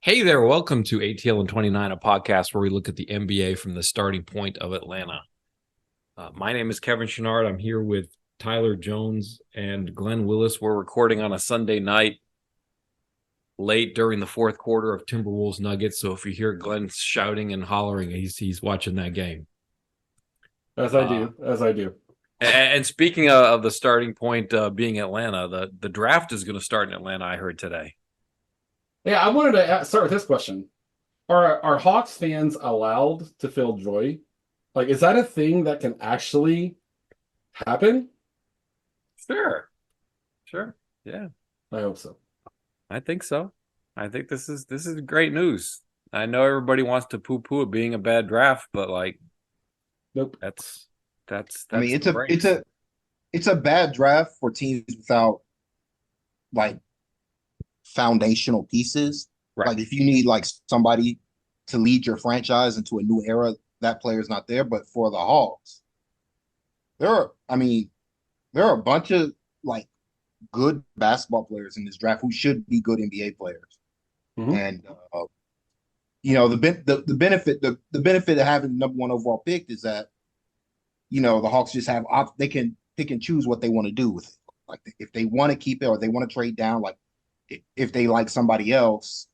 Hey there, welcome to ATL and 29, a podcast where we look at the NBA from the starting point of Atlanta. My name is Kevin Chenard. I'm here with Tyler Jones and Glen Willis. We're recording on a Sunday night late during the fourth quarter of Timberwolves Nuggets. So if you hear Glenn shouting and hollering, he's watching that game. As I do, as I do. And speaking of the starting point being Atlanta, the draft is going to start in Atlanta, I heard today. Yeah, I wanted to start with this question: Are Hawks fans allowed to feel joy? Like, is that a thing that can actually happen? Sure. Sure. Yeah. I hope so. I think so. I think this is great news. I know everybody wants to poo-poo it being a bad draft, but like Nope. that's that's I mean, that's the it's a it's breaks. a it's a bad draft for teams without like foundational pieces. Right. Like if you need like somebody to lead your franchise into a new era, that player's not there. But for the Hawks, I mean, there are a bunch of like good basketball players in this draft who should be good NBA players. Hmm. And the benefit the benefit of having the number one overall pick is that the Hawks just have they can pick and choose what they want to do with it. Like if they want to keep it or they want to trade down, like if they like somebody else,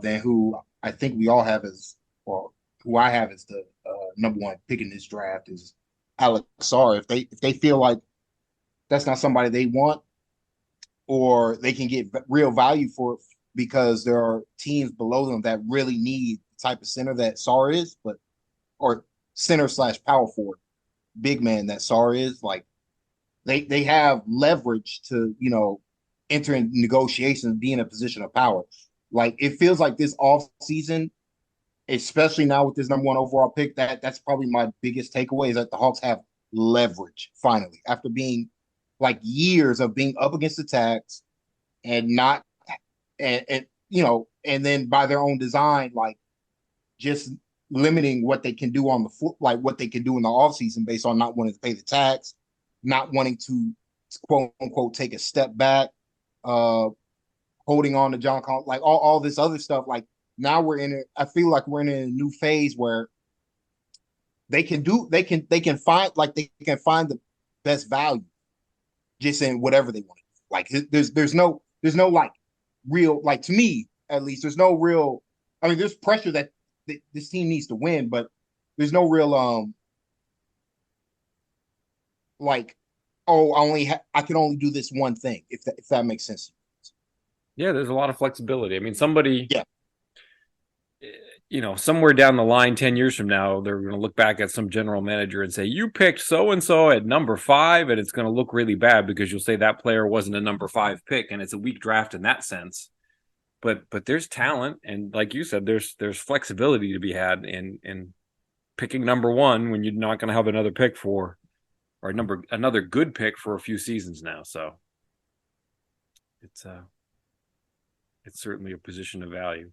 then who I think we all have as or who I have as the number one pick in this draft is Alex Sarr. If they feel like that's not somebody they want, or they can get real value for it because there are teams below them that really need the type of center that Sarr is, but or center slash power forward big man that Sarr is, like they have leverage to, enter in negotiations, be in a position of power. Like it feels like this off season, especially now with this number one overall pick, that's probably my biggest takeaway is that the Hawks have leverage finally after being like years of being up against the tax and not and then by their own design, like just limiting what they can do on the foot, like what they can do in the offseason based on not wanting to pay the tax, not wanting to quote unquote take a step back, uh, holding on to John Collins, like all this other stuff. Like now we're in it. I feel like we're in a new phase where they can find like they can find the best value just in whatever they want. Like there's no like real, like to me at least, there's no real. I mean, there's pressure that this team needs to win, but there's no real like, oh, I can only do this one thing, if that makes sense. Yeah, there's a lot of flexibility. I mean, somebody, Yeah, somewhere down the line, 10 years from now, they're going to look back at some general manager and say, you picked so and so at number 5, and it's going to look really bad because you'll say that player wasn't a number 5 pick, and it's a weak draft in that sense. But there's talent, and like you said, there's flexibility to be had in picking number 1 when you're not going to have another pick for or another good pick for a few seasons now. So it's certainly a position of value.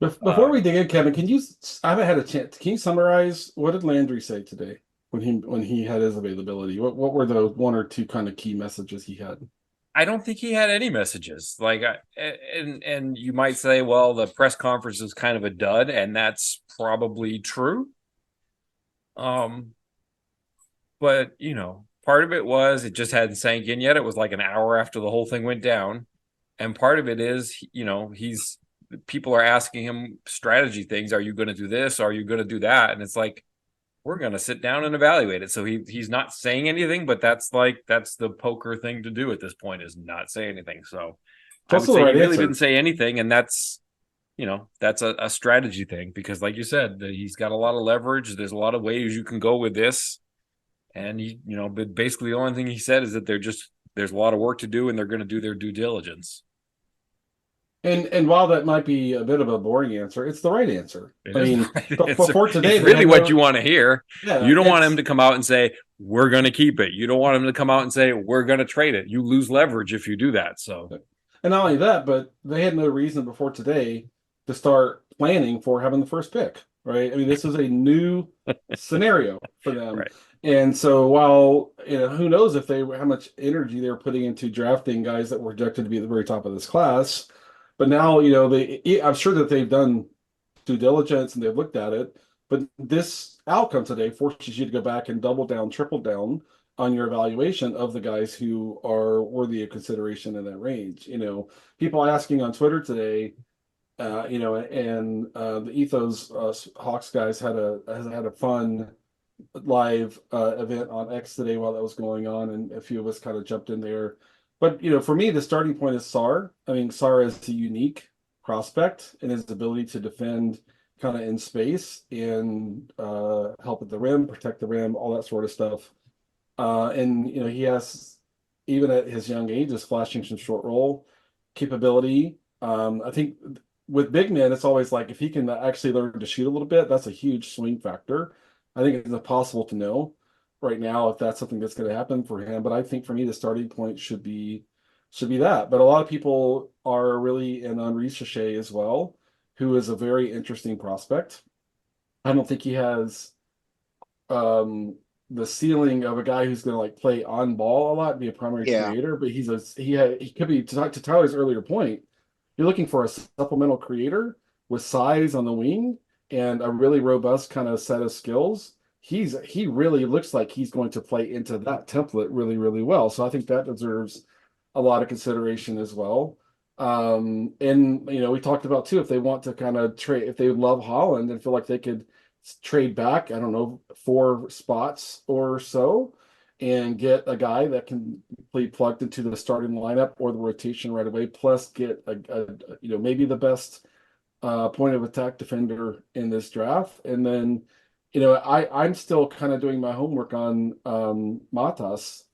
Before Uh, we dig in, Kevin, can you? I haven't had a chance. Can you summarize what did Landry say today when he had his availability? What were the one or two kind of key messages he had? I don't think he had any messages. And you might say, well, the press conference is kind of a dud, and that's probably true. Um, but part of it was it just hadn't sank in yet. It was like an hour after the whole thing went down, and part of it is, he's people are asking him strategy things. Are you going to do this? Are you going to do that? And it's like we're going to sit down and evaluate it. So he's not saying anything, but that's the poker thing to do at this point is not say anything. So It's I would also the say he right really didn't answer. say anything, and that's a strategy thing because, like you said, he's got a lot of leverage. There's a lot of ways you can go with this, and but basically the only thing he said is that there's a lot of work to do, and they're going to do their due diligence. And while that might be a bit of a boring answer, it's the right answer. It I is the mean, right answer. before today, It's they really had what you no. want to hear. You Yeah, don't want him it's to come out and say, we're going to keep it. You don't want him to come out and say, we're going to trade it. You lose leverage if you do that. So, and not only that, but they had no reason before today to start planning for having the first pick, right? I mean, this is a new scenario for them. right. And so while, who knows if they how much energy they're putting into drafting guys that were projected to be at the very top of this class, But now, I'm sure that they've done due diligence and they've looked at it, but this outcome today forces you to go back and double down, triple down on your evaluation of the guys who are worthy of consideration in that range. People asking on Twitter today, and the Ethos Hawks guys had a fun live event on X today while that was going on, and a few of us kind of jumped in there. But for me, the starting point is Sar. I mean, Sar is a unique prospect in his ability to defend kind of in space and help at the rim, protect the rim, all that sort of stuff. And he has, even at his young age, is flashing some short roll capability. I think with big men, it's always like if he can actually learn to shoot a little bit, that's a huge swing factor. I think it's impossible to know right now if that's something that's going to happen for him. But I think for me, the starting point should be that. But a lot of people are really in on Shea as well, who is a very interesting prospect. I don't think he has um the ceiling of a guy who's going to like play on ball a lot and be a primary Yeah. creator, but he could be, to Tyler's earlier point, you're looking for a supplemental creator with size on the wing and a really robust kind of set of skills. He really looks like he's going to play into that template really, really well. So I think that deserves a lot of consideration as well. And we talked about too, if they want to kind of trade, if they love Holland and feel like they could trade back, I don't know, 4 spots or so, and get a guy that can be plugged into the starting lineup or the rotation right away, plus get maybe the best point of attack defender in this draft. And then, I'm still kind of doing my homework on Matas.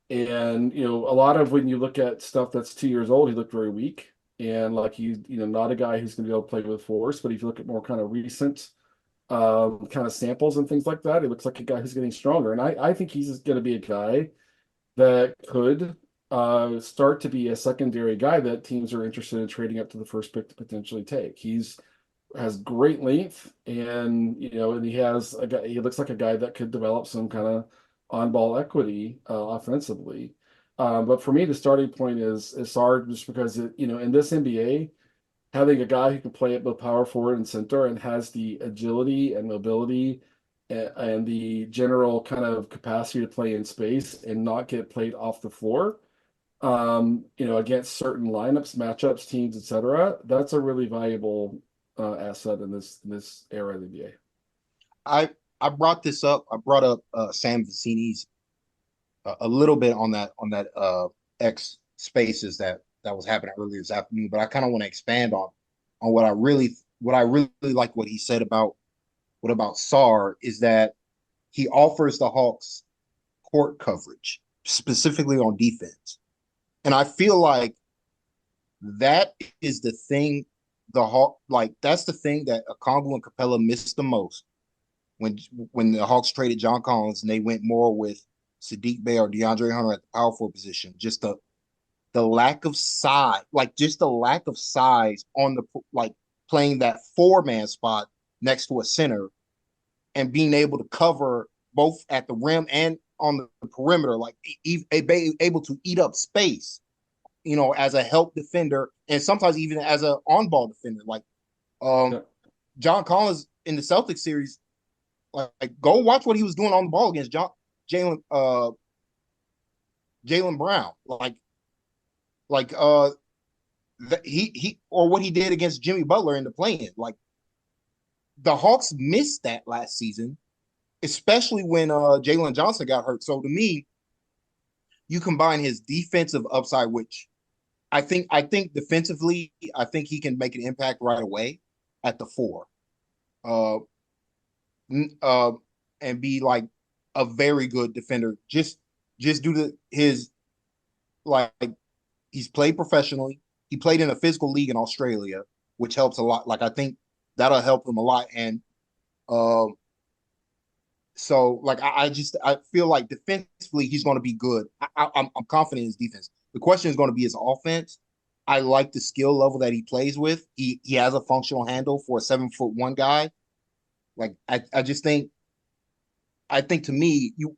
And, a lot of when you look at stuff that's 2 years old, he looked very weak. And like he's, not a guy who's going to be able to play with force. But if you look at more kind of recent kind of samples and things like that, it looks like a guy who's getting stronger. And I think he's going to be a guy that could start to be a secondary guy that teams are interested in trading up to the first pick to potentially take. He's has great length, and he looks like a guy that could develop some kind of on-ball equity offensively. But for me, the starting point is Sard, just because in this NBA, having a guy who can play at both power forward and center and has the agility and mobility and the general kind of capacity to play in space and not get played off the floor, against certain lineups, matchups, teams, etc. That's a really valuable asset in this era of the NBA. I brought this up. I brought up Sam Vecini's a little bit on that X Spaces that was happening earlier this afternoon, but I kind of want to expand on what I really like what he said about what about Sar is that he offers the Hawks court coverage, specifically on defense. And I feel like that is the thing the Hawk like that's the thing that Okongwu and Capella missed the most when when the Hawks traded John Collins and they went more with Sadiq Bey or DeAndre Hunter at the power forward position. Just the lack of size, like just the lack of size on the like playing that 4-man spot next to a center and being able to cover both at the rim and on the perimeter, like able to eat up space, as a help defender and sometimes even as a on-ball defender. Like um, Yeah. John Collins in the Celtics series, like go watch what he was doing on the ball against Jalen Jalen Brown, like he or what he did against Jimmy Butler in the play-in. Like the Hawks missed that last season, especially when Jalen Johnson got hurt. So to me, you combine his defensive upside, which I think defensively, I think he can make an impact right away at the 4. Uh, uh, and be like a very good defender. Just due to his like he's played professionally. He played in a physical league in Australia, which helps a lot. Like I think that'll help him a lot. And um, so like I feel like defensively he's going to be good. I'm confident in his defense. The question is going to be his offense. I like the skill level that he plays with. He has a functional handle for a 7'1" guy. Like I think to me you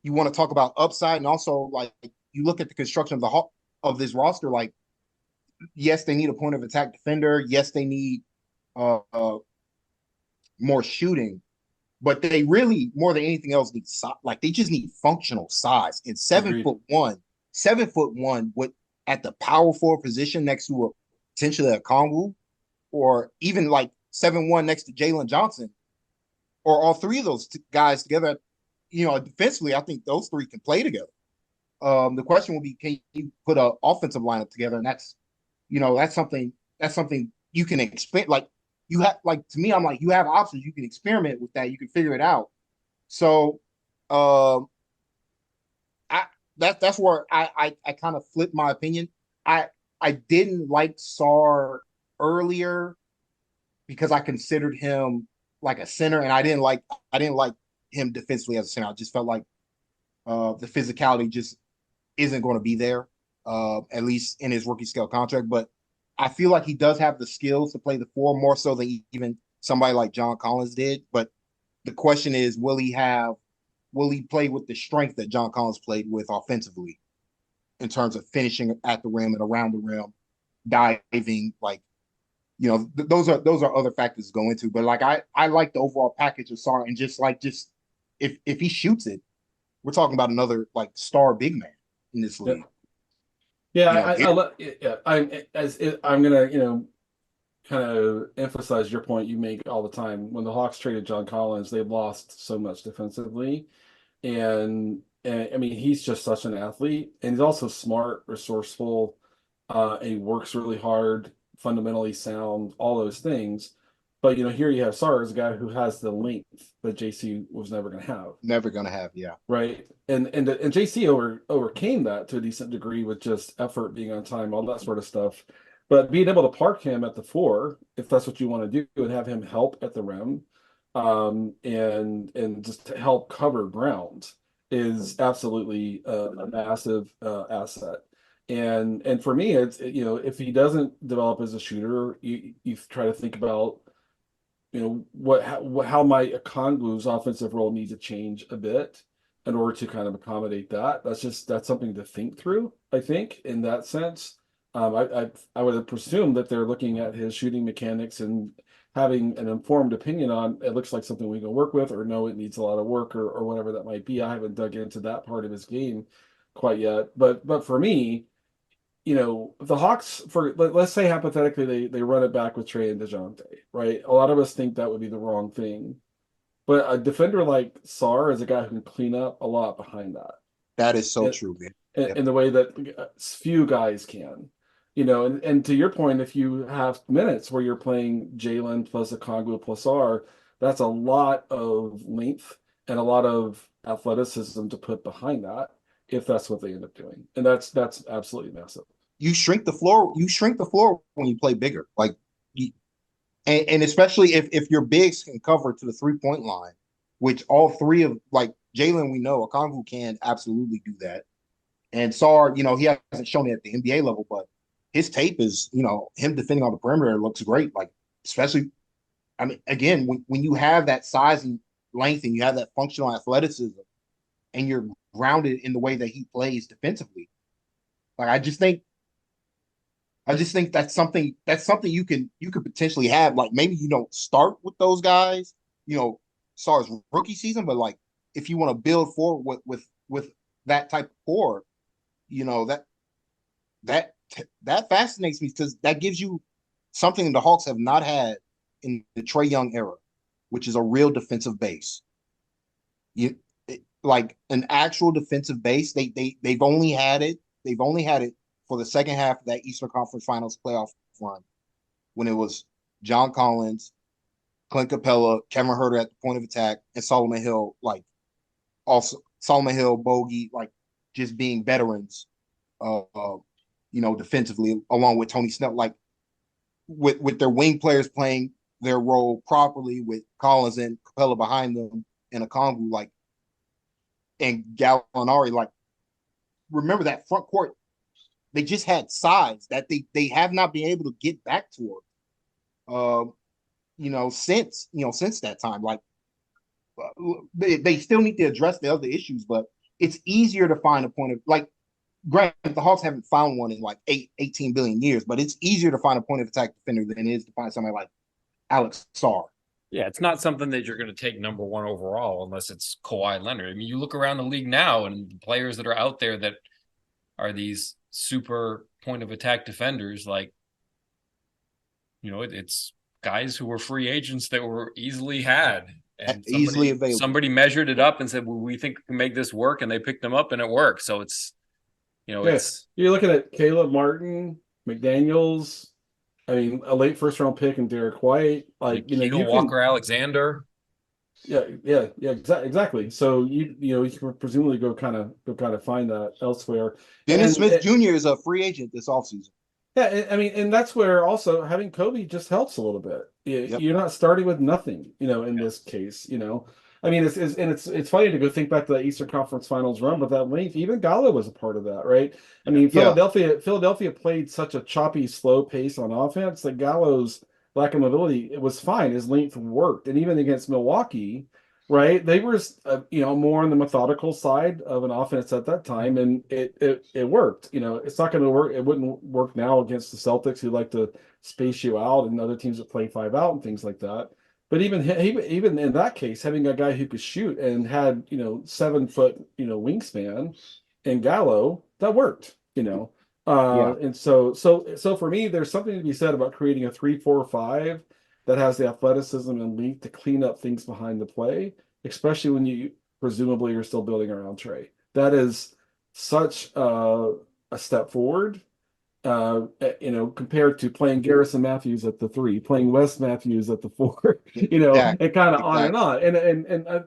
want to talk about upside and also like you look at the construction of the of this roster. Like yes, they need a point of attack defender. Yes, they need uh, uh more shooting, but they really more than anything else need like they just need functional size. And Agreed. 7'1" with at the power forward position next to a potentially a Kongu, or even like 7'1" next to Jalen Johnson, or all three of those guys together. Defensively, I think those three can play together. The question will be, can you put an offensive lineup together? And that's something you can expect. Like you have, like to me, I'm like you have options. You can experiment with that. You can figure it out. So, um, I that's where I kind of flipped my opinion. I I didn't like Sar earlier because I considered him like a center, and I didn't like him defensively as a center. I just felt like the physicality just isn't going to be there, at least in his rookie scale contract. But I feel like he does have the skills to play the four more so than even somebody like John Collins did. But the question is, will he play with the strength that John Collins played with offensively in terms of finishing at the rim and around the rim, diving, like those are other factors to go into. But like I like the overall package of Sar, and just if he shoots it, we're talking about another like star big man in this Yeah. league. Yeah, You know, I'm gonna, kind of emphasize your point you make all the time. When the Hawks traded John Collins, they lost so much defensively. And I mean, he's just such an athlete, and he's also smart, resourceful, and he works really hard, fundamentally sound, all those things. But here you have Sarr as a guy who has the length that JC was never going to have, never gonna have, yeah. right? And JC overcame that to a decent degree with just effort, being on time, all that sort of stuff. But being able to park him at the four, if that's what you want to do, and have him help at the rim, and just to help cover ground is absolutely a massive asset. And for me, it's if he doesn't develop as a shooter, you try to think about how might a Kongu's offensive role need to change a bit in order to kind of accommodate that. That's something to think through, I think, in that sense. I would have presumed that they're looking at his shooting mechanics and having an informed opinion on it looks like something we can work with, or no, it needs a lot of work, or whatever that might be. I haven't dug into that part of his game quite yet. But for me, the Hawks, let's say hypothetically they run it back with Trey and DeJounte, right? A lot of us think that would be the wrong thing. But a defender like Sarr is a guy who can clean up a lot behind that That is so in, true, man. in Yep. the way that few guys can. And to your point, if you have minutes where you're playing Jalen plus a Congo plus R, that's a lot of length and a lot of athleticism to put behind that if that's what they end up doing. And that's absolutely massive. You shrink the floor when you play bigger. Like you, and especially if your bigs can cover to the 3-point line, which all three of like Jalen, we know Okongwu can absolutely do that. And Sar, he hasn't shown it at the NBA level, but his tape is, him defending on the perimeter looks great. Like, especially, I mean, again, when you have that size and length and you have that functional athleticism and you're grounded in the way that he plays defensively, like I just think that's something you could potentially have. Like maybe you don't start with those guys, Sar's rookie season, but like if you want to build forward with that type of core, you know that that that fascinates me because that gives you something the Hawks have not had in the Trae Young era, which is a real defensive base. You like an actual defensive base. They've only had it. They've only had it for the second half of that Eastern Conference Finals playoff run when it was John Collins, Clint Capella, Kevin Herter at the point of attack, and Solomon Hill. Like also Solomon Hill, Bogey, like just being veterans. Defensively, along with Tony Snell, like with their wing players playing their role properly, with Collins and Capella behind them, and a Kongu like and Gallinari. Like remember that front court, they just had size that they have not been able to get back to her. Since that time, like they still need to address the other issues, but it's easier to find a point of like granted, the Hawks haven't found one in like 18 billion years, but it's easier to find a point of attack defender than it is to find somebody like Alex Sarr. Yeah, it's not something that you're going to take number one overall unless it's Kawhi Leonard. I mean, you look around the league now and the players that are out there that are these super point of attack defenders, like, it's guys who were free agents that were easily had. And Easily available. somebody measured it up and said, well, we think we can make this work. And they picked them up and it worked. So it's, Yes, you're looking at Caleb Martin, McDaniels. I mean, a late first round pick and Derek White, like you Walker Alexander. Yeah, exactly. So you can presumably go kind of find that elsewhere. Dennis Smith Jr. is a free agent this offseason. Yeah, I mean, and that's where also having Kobe just helps a little bit. You're not starting with nothing, in this case. I mean, it's funny to go think back to that Eastern Conference Finals run, but that length, even Gallo was a part of that, right? I mean, Philadelphia played such a choppy, slow pace on offense that Gallo's lack of mobility, it was fine. His length worked, and even against Milwaukee, right? They were, more on the methodical side of an offense at that time, and it worked. It's not going to work. It wouldn't work now against the Celtics, who like to space you out, and other teams that play 5 out and things like that. But even in that case, having a guy who could shoot and had 7 foot wingspan in Gallo, that worked. And so for me, there's something to be said about creating a 3-4-5 that has the athleticism and length to clean up things behind the play, especially when you presumably are still building around Trey. That is such a step forward. Compared to playing Garrison Matthews at the 3, playing Wes Matthews at the 4, and kind of on and on.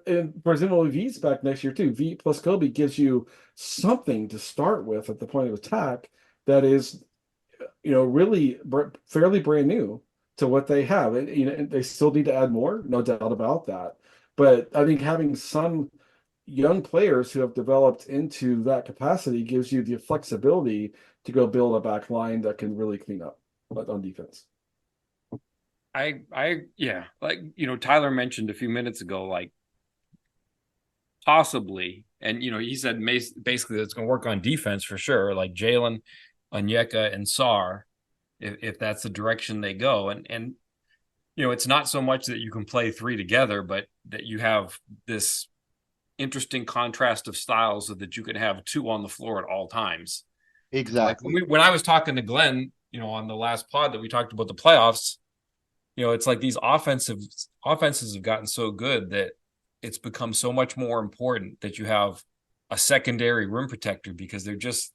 And presumably V's back next year too. V plus Kobe gives you something to start with at the point of attack that is, really fairly brand new to what they have. And they still need to add more, no doubt about that. But I think having some young players who have developed into that capacity gives you the flexibility to go build a back line that can really clean up on defense. Yeah, like, Tyler mentioned a few minutes ago, like possibly, and he said basically that's going to work on defense for sure, like Jalen, Onyeka, and Sarr, if that's the direction they go, and it's not so much that you can play 3 together, but that you have this interesting contrast of styles so that you can have 2 on the floor at all times. Exactly. Like when I was talking to Glenn, on the last pod that we talked about the playoffs, it's like these offenses have gotten so good that it's become so much more important that you have a secondary rim protector, because there's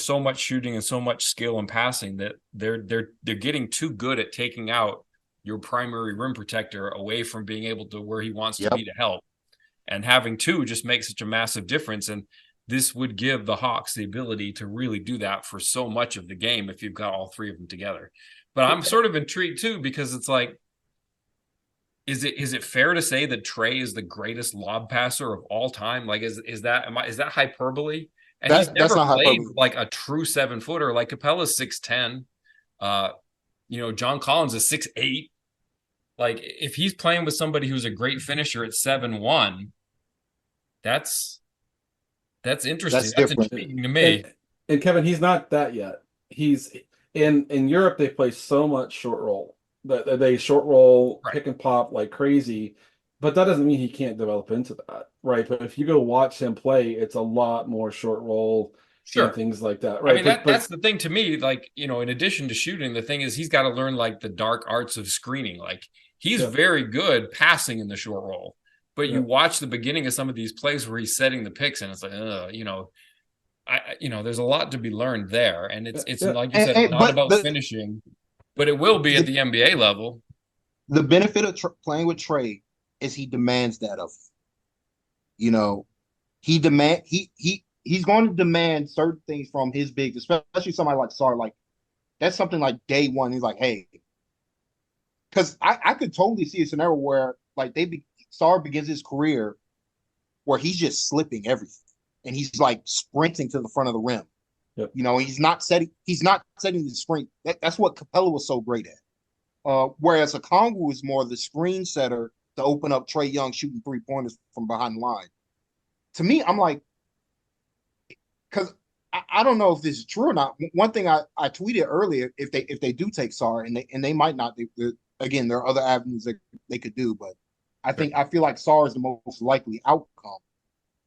so much shooting and so much skill and passing that they're getting too good at taking out your primary rim protector away from being able to where he wants to be to help. And having 2 just makes such a massive difference. And this would give the Hawks the ability to really do that for so much of the game if you've got all 3 of them together. But I'm sort of intrigued too, because it's like, is it fair to say that Trey is the greatest lob passer of all time? Like, is that hyperbole? And he's never played like a true 7-footer. Like Capella's 6'10". John Collins is 6'8". Like, if he's playing with somebody who's a great finisher at 7'1", that's interesting. That's intriguing to me. And Kevin, he's not that yet. He's in Europe. They play so much short roll that they short roll, pick and pop like crazy. But that doesn't mean he can't develop into that, right? But if you go watch him play, it's a lot more short roll. Sure. And things like that, right? I mean, that's the thing to me. Like, in addition to shooting, the thing is he's got to learn like the dark arts of screening. Like, he's very good passing in the short roll, but you watch the beginning of some of these plays where he's setting the picks, and it's like, there's a lot to be learned there, and it's like you said, not about finishing, but it will be at the NBA level. The benefit of playing with Trey is he demands that of he's going to demand certain things from his bigs, especially somebody like Sarr. Like, that's something like day one. He's like, hey, because I could totally see a scenario where like Sarr begins his career where he's just slipping everything, and he's like sprinting to the front of the rim. Yep. He's not setting the screen. That's what Capella was so great at. Whereas Okongwu is more the screen setter to open up Trae Young shooting 3-pointers from behind the line. To me, I'm like, because I don't know if this is true or not. One thing I tweeted earlier, if they do take Sar, and they might not, again, there are other avenues that they could do, but Right. I feel like Sar is the most likely outcome.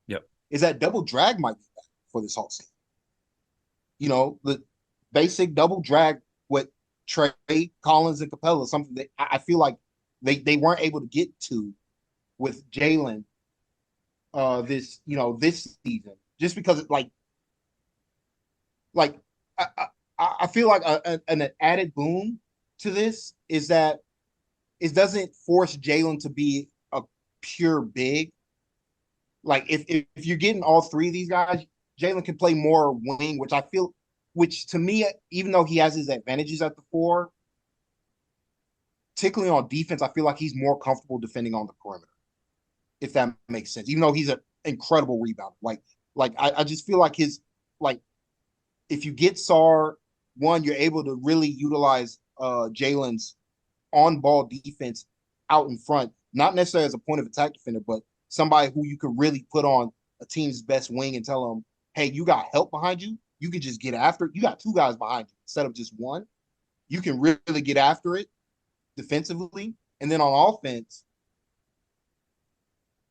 Yep. Is that double drag might be back for this Hawks team? You know, the basic double drag with Trey, Collins, and Capella, something that I feel like they weren't able to get to with Jalen this this season, just because like I, I feel like an added boom to this is that it doesn't force Jalen to be a pure big. Like if you're getting all three of these guys, Jalen can play more wing, which to me, even though he has his advantages at the four, particularly on defense, I feel like he's more comfortable defending on the perimeter, if that makes sense. Even though he's an incredible rebounder, I just feel like his like if you get Sar, one, you're able to really utilize Jalen's on ball defense out in front, not necessarily as a point of attack defender, but somebody who you could really put on a team's best wing and tell them, hey, you got help behind you. You can just get after it. You got two guys behind you instead of just one. You can really get after it defensively. And then on offense,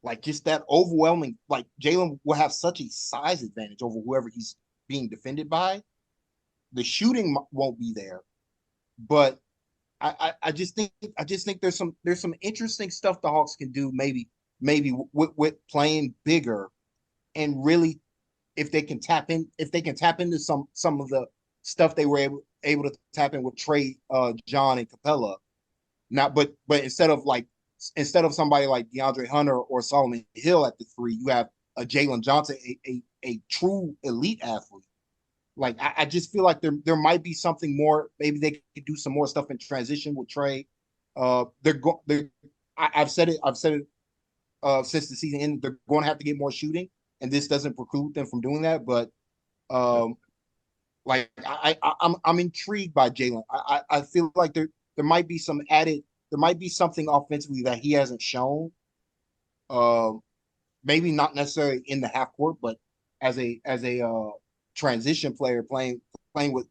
like just that overwhelming, like Jalen will have such a size advantage over whoever he's being defended by. The shooting won't be there, but I just think there's some interesting stuff the Hawks can do maybe with playing bigger and really if they can tap into some of the stuff they were able to tap in with Trey, John, and Capella. Now, but instead of somebody like DeAndre Hunter or Solomon Hill at the three, you have a Jalen Johnson, a true elite athlete. Like I just feel like there might be something more. Maybe they could do some more stuff in transition with Trey. They're I've said it since the season ended. They're going to have to get more shooting, and this doesn't preclude them from doing that. But um, I'm intrigued by Jalen. I feel like there might be there might be something offensively that he hasn't shown. Um, Maybe not necessarily in the half court, but as a transition player playing with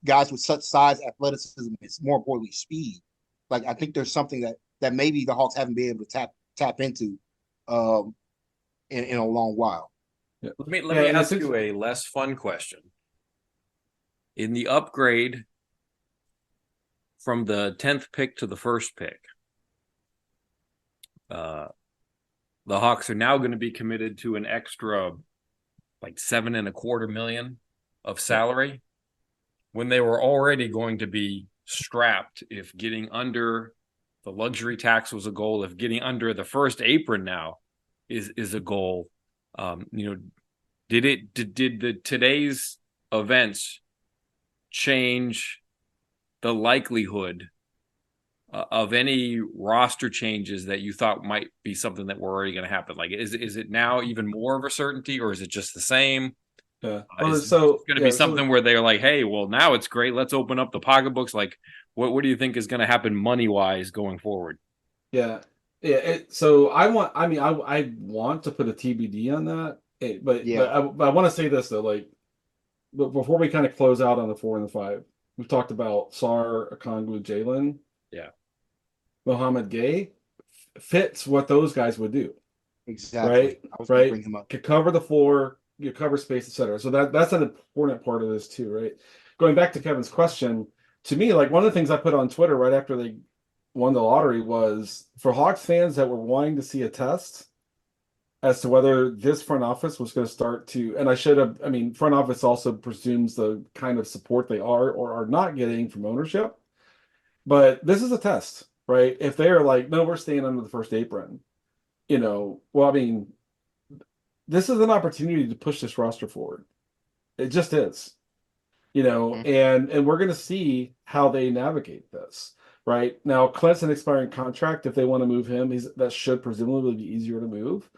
guys with such size, athleticism, it's more importantly speed. Like I think there's something that maybe the Hawks haven't been able to tap into um, in a long while. Yeah. Let Yeah, me and ask you a less fun question. In the upgrade from the 10th pick to the first pick, uh, the Hawks are now going to be committed to an extra like $7.25 million of salary when they were already going to be strapped if getting under the luxury tax was a goal, if getting under the first apron now is a goal. You know, did the today's events change the likelihood of any roster changes that you thought might be something that were already going to happen? Like, is it now even more of a certainty, or is it just the same? yeah. Well, Is it so going to be yeah, something where they're like, hey, well, now it's great. Let's open up the pocketbooks. Like, what do you think is going to happen money wise going forward? yeah, yeah. So I mean, I want to put a TBD on that, Yeah, but I want to say this though, like, but before we kind of close out on the 4 and the 5, we've talked about Sar, Okongwu, Jalen, Yeah. Mohammed Gay fits what those guys would do, exactly. right? I was going to Right? bring him up. Could cover the floor, you cover space, etc. So that's an important part of this too, right? Going back to Kevin's question, to me, like one of the things I put on Twitter right after they won the lottery was for Hawks fans that were wanting to see a test as to whether this front office was going to start to, and I should have, I mean, front office also presumes the kind of support they are or are not getting from ownership. But this is a test, right? If they are like, no, we're staying under the first apron, well, I mean, this is an opportunity to push this roster forward. It just is, Mhm. and we're going to see how they navigate this. Right now, Clint's an expiring contract. If they want to move him, that should presumably be easier to move.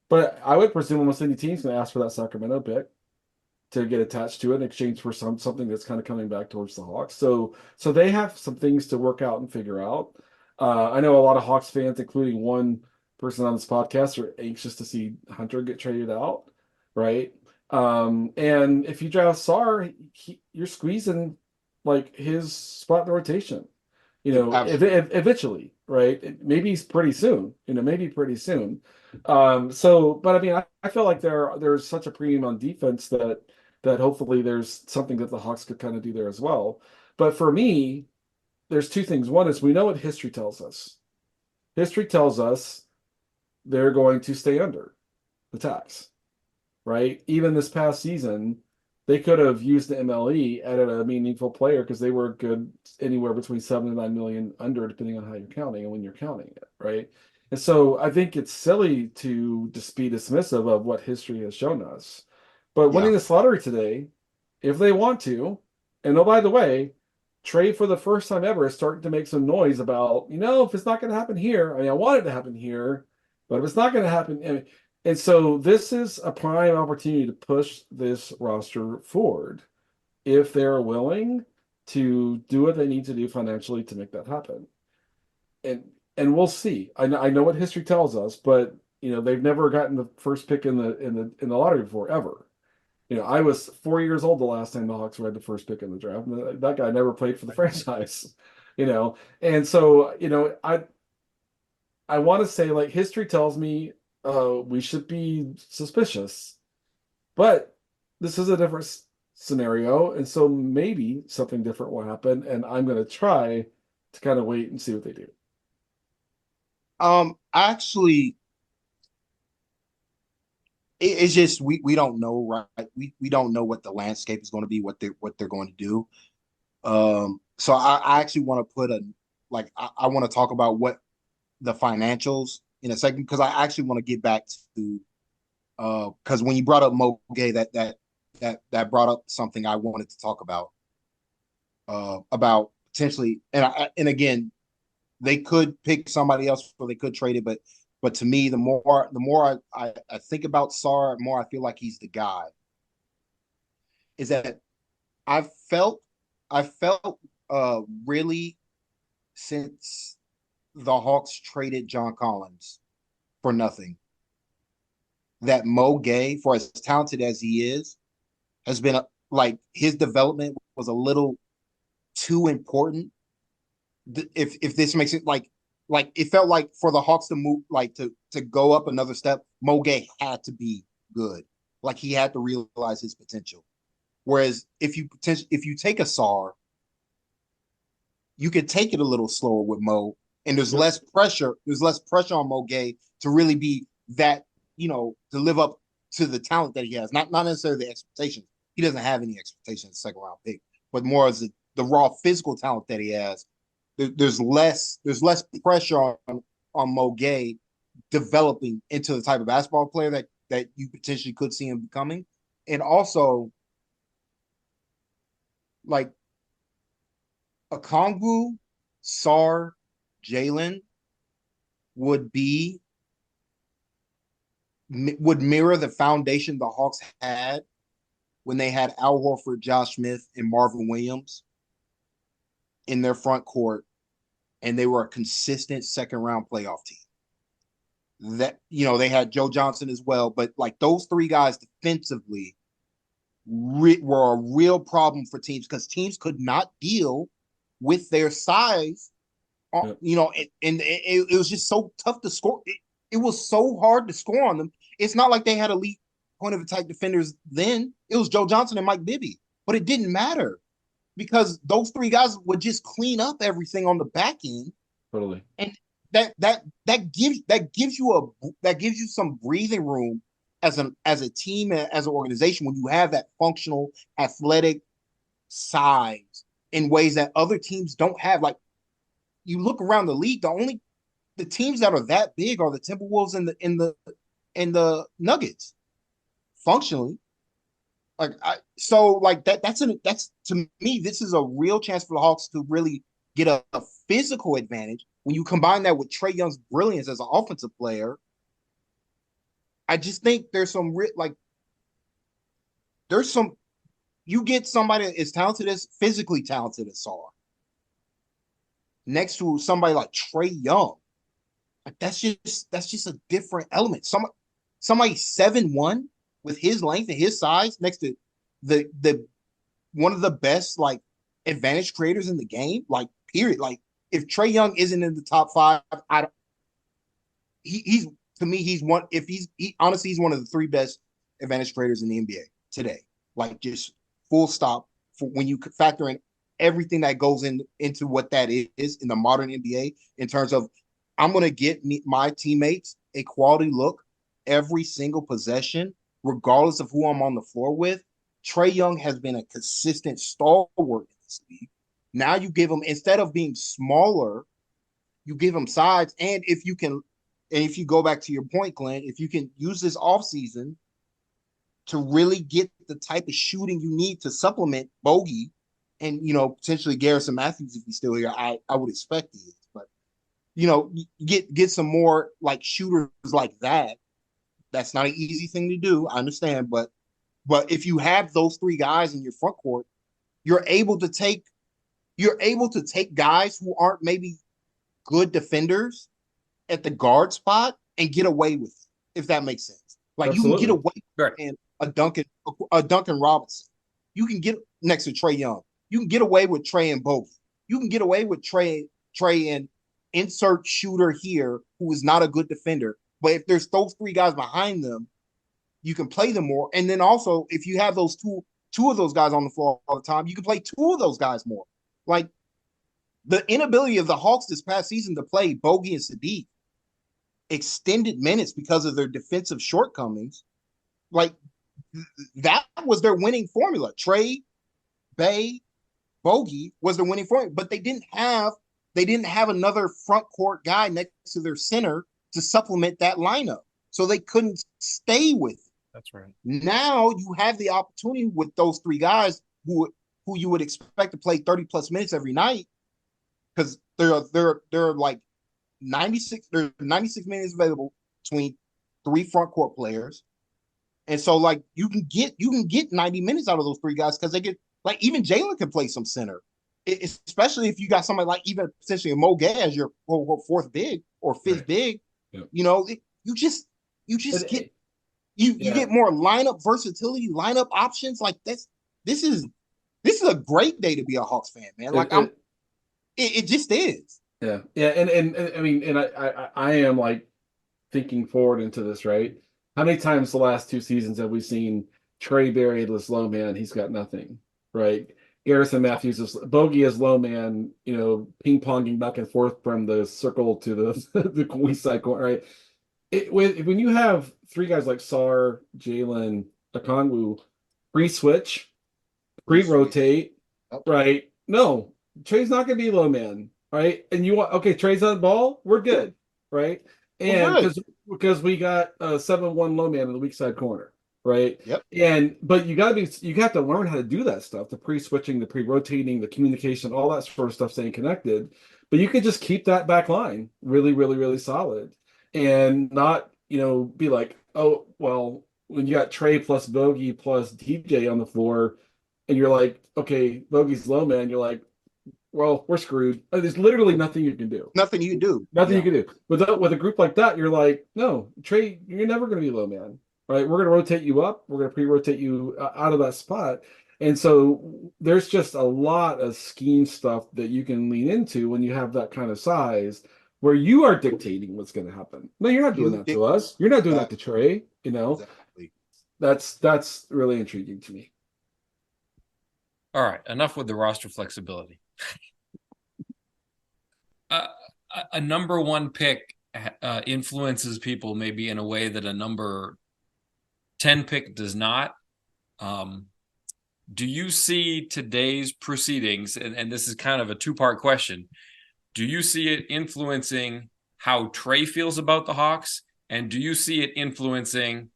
But I would presume almost any team's going to ask for that Sacramento pick to get attached to it in exchange for something that's kind of coming back towards the Hawks. So they have some things to work out and figure out. I know a lot of Hawks fans, including one person on this podcast, are anxious to see Hunter get traded out, right? And if you draft Sar, you're squeezing like his spot in the rotation. Absolutely. Eventually, right? Maybe pretty soon. Maybe pretty soon. But I mean, I feel like there's such a premium on defense that hopefully there's something that the Hawks could kind of do there as well. But for me, there's two things. One is we know what history tells us. History tells us they're going to stay under the tax, right? Even this past season, they could have used the MLE, added a meaningful player because they were good anywhere between 7 to 9 million under, depending on how you're counting and when you're counting it, right? And so I think it's silly to just be dismissive of what history has shown us. But winning Yeah. this lottery today, if they want to, and oh, by the way, trade for the first time ever is starting to make some noise about, if it's not going to happen here, I mean, I want it to happen here, but if it's not going to happen, and so this is a prime opportunity to push this roster forward if they're willing to do what they need to do financially to make that happen. And we'll see. I know what history tells us, but they've never gotten the first pick in the lottery before ever. I was 4 years old the last time the Hawks were had the first pick in the draft. And that guy never played for the franchise, And so, I want to say like history tells me we should be suspicious, but this is a different scenario, and so maybe something different will happen, and I'm going to try to kind of wait and see what they do. Actually, it's just we don't know, right? We don't know what the landscape is going to be, what they're going to do. So I actually want to put a like I want to talk about what the financials in a second because I actually want to get back to because when you brought up Mo Gay, that brought up something I wanted to talk about potentially and again they could pick somebody else or they could trade it, but to me the more I think about Sarr, the more I feel like he's the guy. Is that I felt I felt really since the Hawks traded John Collins for nothing that Mo Gay, for as talented as he is, has been like his development was a little too important. If this makes it like it felt like for the Hawks to move like to go up another step, Mo Gay had to be good. Like he had to realize his potential. Whereas if you take a SAR, you could take it a little slower with Mo, and there's Yep, less pressure. There's less pressure on Mo Gay to really be that to live up to the talent that he has. Not necessarily the expectations. He doesn't have any expectations second round pick, but more as the raw physical talent that he has. There's less pressure on Mo Gay developing into the type of basketball player that you potentially could see him becoming, and also like a Kongwu, Sar, Jalen would be would mirror the foundation the Hawks had when they had Al Horford, Josh Smith, and Marvin Williams in their front court, and they were a consistent second round playoff team. That they had Joe Johnson as well, but like those three guys defensively were a real problem for teams because teams could not deal with their size. yep, It was just so tough to score. It was so hard to score on them. It's not like they had elite point of attack defenders then. It was Joe Johnson and Mike Bibby, but it didn't matter because those three guys would just clean up everything on the back end, totally, and that gives you some breathing room as a team as an organization when you have that functional athletic size in ways that other teams don't have. Like you look around the league, the teams that are that big are the Timberwolves and the Nuggets functionally. That's to me, this is a real chance for the Hawks to really get a physical advantage. When you combine that with Trae Young's brilliance as an offensive player, I just think there's some you get somebody as talented as physically talented as Saar next to somebody like Trae Young. Like that's just a different element. Somebody 7'1", with his length and his size next to the one of the best like advantage creators in the game, like period. Like if Trae Young isn't in the top five, I don't. He's to me he's one. If honestly he's one of the three best advantage creators in the NBA today. Like just full stop. For when you factor in everything that goes into what that is in the modern NBA in terms of I'm going to get my teammates a quality look every single possession, regardless of who I'm on the floor with. Trae Young has been a consistent stalwart in this league. Now you give him, instead of being smaller, you give him size. And if you go back to your point, Glenn, if you can use this offseason to really get the type of shooting you need to supplement Bogey and, potentially Garrison Matthews, if he's still here, I would expect he is. But, get some more like shooters like that. That's not an easy thing to do. I understand. But if you have those three guys in your front court, you're able to take guys who aren't maybe good defenders at the guard spot and get away with it, if that makes sense. Like you can get Absolutely. away Right. with a Duncan Robinson. You can get next to Trae Young. You can get away with Trae and Bogey. You can get away with Trae and insert shooter here who is not a good defender. But if there's those three guys behind them, you can play them more. And then also, if you have those two of those guys on the floor all the time, you can play two of those guys more. Like the inability of the Hawks this past season to play Bogey and Sadiq extended minutes because of their defensive shortcomings, like that was their winning formula. Trae, Bay, Bogey was the winning formula, but they didn't have another front court guy next to their center to supplement that lineup. So they couldn't stay with it. That's right. Now you have the opportunity with those three guys who you would expect to play 30 plus minutes every night because they're like 96 minutes available between three front court players. And so like you can get 90 minutes out of those three guys because they get like even Jalen can play some center. Especially if you got somebody like even potentially a Mo Gay as your fourth big or fifth big. Yep. You just get you get more lineup versatility, lineup options. Like this is a great day to be a Hawks fan, man. Like it just is. Yeah. And I mean, and I am like thinking forward into this, right? How many times the last two seasons have we seen Trey buried as low man? He's got nothing, right? Garrison Matthews is Bogey as low man, ping ponging back and forth from the circle to the weak side corner, right? When you have three guys like Sar, Jalen, Okongwu, pre-switch, pre-rotate, right? No, Trey's not going to be low man, right? And you want Trey's on ball, we're good, right? And because we got a 7-1 low man in the weak side corner, right? Yep. But you have to learn how to do that stuff, the pre-switching, the pre-rotating, the communication, all that sort of stuff, staying connected. But you could just keep that back line really, really, really solid, and not be like, oh well, when you got Trey plus Bogey plus DJ on the floor, and you're like, okay, Bogey's low man, you're like, well, we're screwed. There's literally nothing you can do. Nothing you can do. Nothing you can do. With a group like that, you're like, no, Trey, you're never going to be low man, right? We're going to rotate you up. We're going to pre-rotate you out of that spot. And so there's just a lot of scheme stuff that you can lean into when you have that kind of size where you are dictating what's going to happen. No, you're not doing that to us. You're not doing that to Trey, Exactly. That's really intriguing to me. All right, enough with the roster flexibility. A number one pick influences people maybe in a way that a number 10 pick does not. Do you see today's proceedings, and this is kind of a two-part question, do you see it influencing how Trey feels about the Hawks? And do you see it influencing,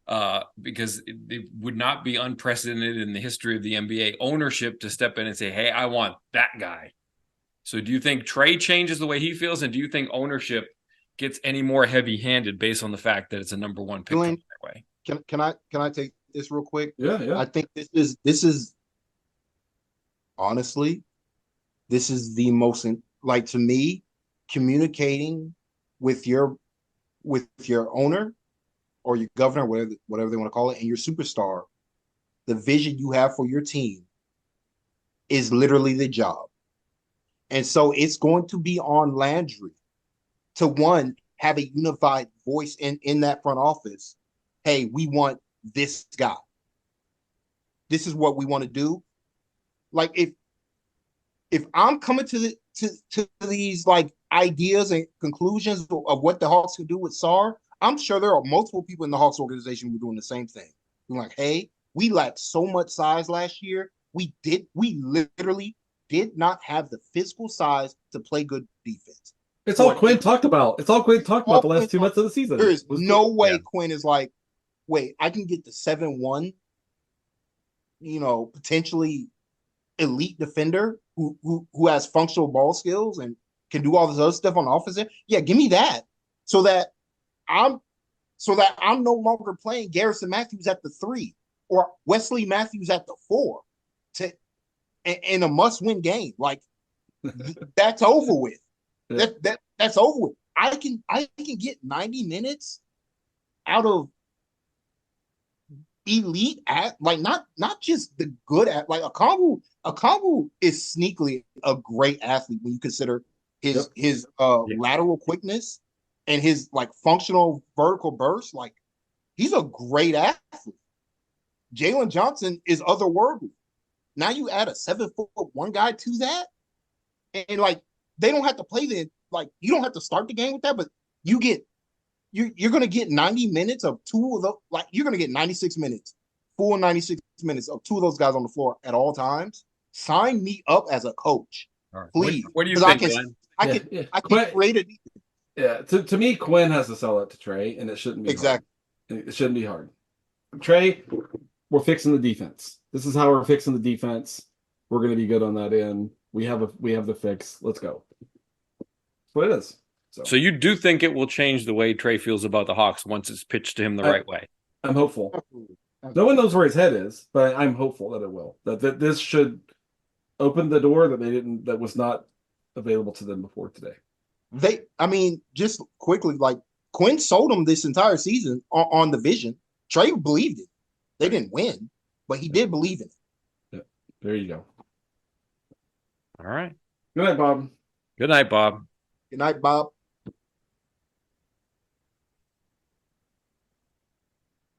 because it would not be unprecedented in the history of the NBA, ownership to step in and say, hey, I want that guy? So do you think Trey changes the way he feels? And do you think ownership gets any more heavy-handed based on the fact that it's a number one pick Glenn, that way? Can I take this real quick? Yeah. I think this is honestly, this is the most like to me, communicating with your owner or your governor, whatever they want to call it, and your superstar, the vision you have for your team is literally the job. And so it's going to be on Landry to one, have a unified voice in that front office. Hey, we want this guy. This is what we want to do. Like if I'm coming to these like ideas and conclusions of what the Hawks can do with Sarr, I'm sure there are multiple people in the Hawks organization who are doing the same thing. We're like, hey, we lacked so much size last year. We literally did not have the physical size to play good defense. It's all Quinn talked about. It's all Quinn talked about the last 2 months of the season. There is no way yeah. Quinn is like, wait, I can get the 7-1, potentially elite defender who has functional ball skills and can do all this other stuff on the offense. Yeah, give me that. So that I'm no longer playing Garrison Matthews at the 3 or Wesley Matthews at the 4 in a must-win game. Like that's over with. Yeah. That's over with. I can get 90 minutes out of elite at like not just the good at like Akambu is sneakily a great athlete when you consider his lateral quickness and his like functional vertical burst. Like he's a great athlete. Jalen Johnson is otherworldly. Now you add a 7'1" guy to that, and like they don't have to play you don't have to start the game with that, but you're going to get 90 minutes of two of those. Like you're going to get 96 minutes, full 96 minutes of two of those guys on the floor at all times. Sign me up as a coach, right. please. What do you think, Glenn? I can create a. Yeah, to me, Quinn has to sell it to Trey, and it shouldn't be exactly. Hard. It shouldn't be hard. Trey, we're fixing the defense. This is how we're fixing the defense. We're going to be good on that end. We have the fix. Let's go. That's what it is. So you do think it will change the way Trey feels about the Hawks once it's pitched to him the right way? I'm hopeful. Absolutely. No one knows where his head is, but I'm hopeful that it will. That this should open the door that was not available to them before today. Just quickly, like Quinn sold them this entire season on the vision. Trey believed it. They didn't win, but he did believe in it. Yeah. There you go. All right. Good night, Bob. Good night, Bob. Good night, Bob.